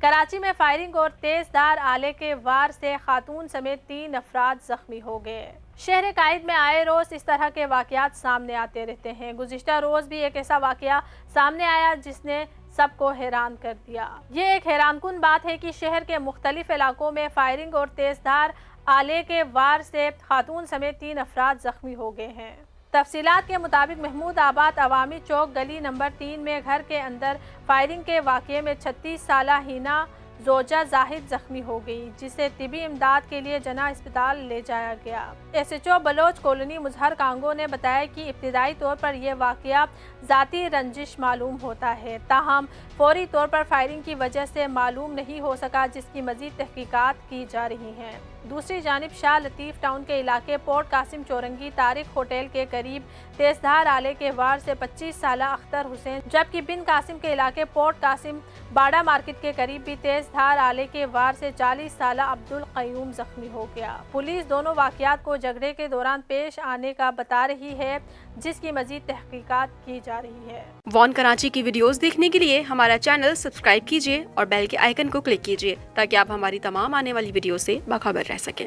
کراچی میں فائرنگ اور تیز دھار آلے کے وار سے خاتون سمیت 3 افراد زخمی ہو گئے۔ شہر قائد میں آئے روز اس طرح کے واقعات سامنے آتے رہتے ہیں۔ گزشتہ روز بھی ایک ایسا واقعہ سامنے آیا جس نے سب کو حیران کر دیا۔ یہ ایک حیران کن بات ہے کہ شہر کے مختلف علاقوں میں فائرنگ اور تیز دھار آلے کے وار سے خاتون سمیت 3 افراد زخمی ہو گئے ہیں۔ تفصیلات کے مطابق محمود آباد عوامی چوک گلی نمبر 3 میں گھر کے اندر فائرنگ کے واقعے میں 36 سالہ ہینا زوجہ زاہد زخمی ہو گئی، جسے طبی امداد کے لیے جناح اسپتال لے جایا گیا۔ S H O Baloch colony Mazhar Kango نے بتایا کہ ابتدائی طور پر یہ واقعہ ذاتی رنجش معلوم ہوتا ہے، تاہم فوری طور پر فائرنگ کی وجہ سے معلوم نہیں ہو سکا، جس کی مزید تحقیقات کی جا رہی ہیں۔ دوسری جانب شاہ لطیف ٹاؤن کے علاقے پورٹ قاسم چورنگی طارق ہوٹل کے قریب تیز دھار آلے کے وار سے 25 سالہ اختر حسین، جبکہ بن قاسم کے علاقے پورٹ قاسم باڑہ مارکیٹ کے قریب بھی تیز دھار آلے کے وار سے 40 سالہ عبدالقیوم زخمی ہو گیا۔ پولیس دونوں واقعات کو جھگڑے کے دوران پیش آنے کا بتا رہی ہے، جس کی مزید تحقیقات کی جا رہی ہے۔ وان کراچی کی ویڈیوز دیکھنے کے لیے ہمارا چینل سبسکرائب کیجیے اور بیل کے آئیکن کو کلک کیجیے تاکہ آپ ہماری تمام آنے والی ویڈیو سے باخبر رہ سکیں۔